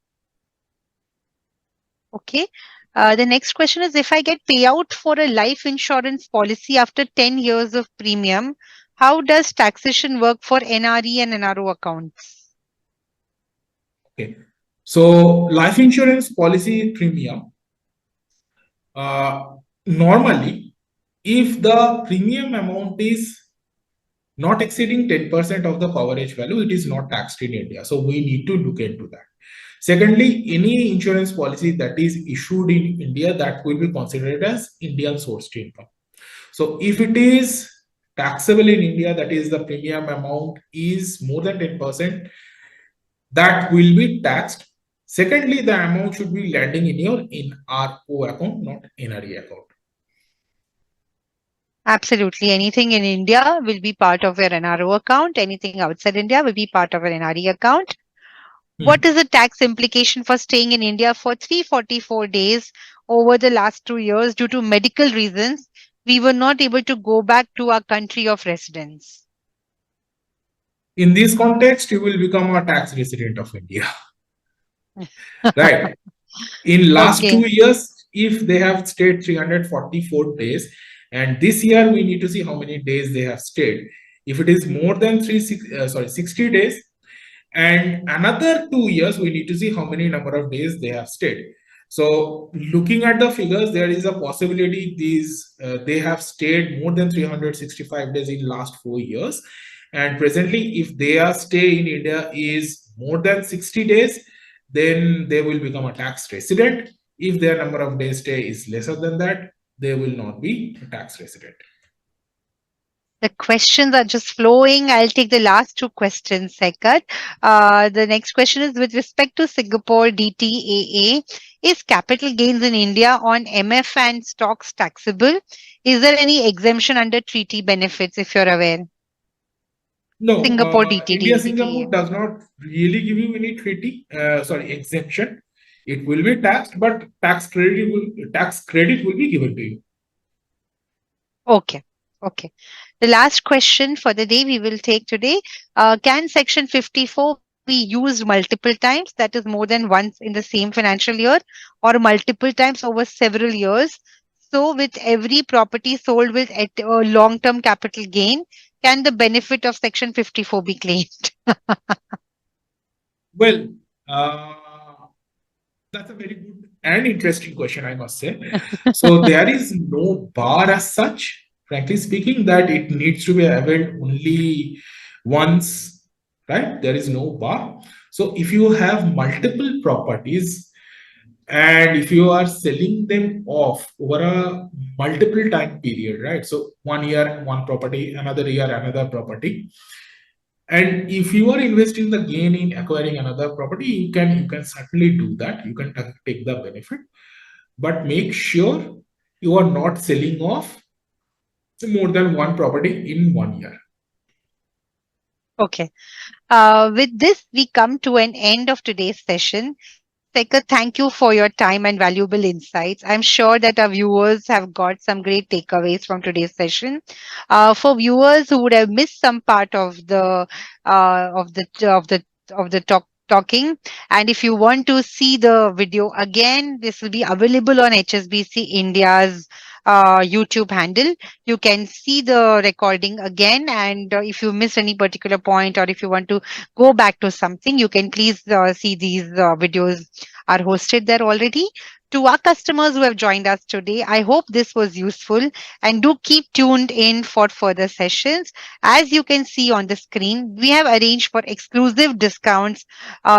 Okay. The next question is, if I get payout for a life insurance policy after 10 years of premium, how does taxation work for NRE and NRO accounts? Okay. So life insurance policy premium, normally, if the premium amount is not exceeding 10% of the coverage value, it is not taxed in India. So we need to look into that. Secondly, any insurance policy that is issued in India, that will be considered as Indian sourced income. So if it is taxable in India, that is the premium amount is more than 10%, that will be taxed. Secondly, the amount should be landing in your NRO account, not NRE account. Absolutely. Anything in India will be part of your NRO account. Anything outside India will be part of your NRE account. What is the tax implication for staying in India for 344 days over the last 2 years due to medical reasons? We were not able to go back to our country of residence. In this context, you will become a tax resident of India. Right. In last Okay. 2 years, if they have stayed 344 days, and this year we need to see how many days they have stayed. If it is more than 60 days, and another 2 years, we need to see how many number of days they have stayed. So looking at the figures, there is a possibility they have stayed more than 365 days in last 4 years. And presently, if their stay in India is more than 60 days, then they will become a tax resident. If their number of days stay is lesser than that, they will not be a tax resident. The questions are just flowing. I'll take the last 2 questions, Sekat. The next question is, with respect to Singapore DTAA, is capital gains in India on MF and stocks taxable? Is there any exemption under treaty benefits, if you're aware? No, Singapore India DTAA. Singapore does not really give you any exemption. It will be taxed, but tax credit will be given to you. Okay. Okay. The last question for the day we will take today. Can Section 54 be used multiple times, that is more than once in the same financial year, or multiple times over several years? So with every property sold with a long-term capital gain, can the benefit of Section 54 be claimed? Well, that's a very good and interesting question, I must say. So there is no bar as such, frankly speaking, that it needs to be availed only once, right? There is no bar. So if you have multiple properties, And if you are selling them off over a multiple time period, right? So 1 year, one property, another year, another property. And if you are investing the gain in acquiring another property, you can certainly do that. You can take the benefit, but make sure you are not selling off more than one property in 1 year. Okay. With this, we come to an end of today's session. Sekar, thank you for your time and valuable insights. I'm sure that our viewers have got some great takeaways from today's session. For viewers who would have missed some part of the talking, and if you want to see the video again, this will be available on HSBC India's YouTube handle. You can see the recording again, and if you miss any particular point, or if you want to go back to something, you can please see these videos are hosted there already. To our customers who have joined us today, I hope this was useful, and do keep tuned in for further sessions. As you can see on the screen, we have arranged for exclusive discounts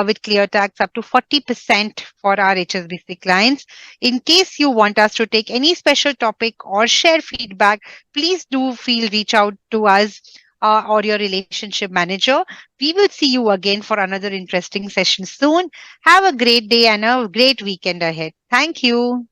with ClearTax up to 40% for our HSBC clients. In case you want us to take any special topic or share feedback, please do feel reach out to us or your relationship manager. We will see you again for another interesting session soon. Have a great day and a great weekend ahead. Thank you.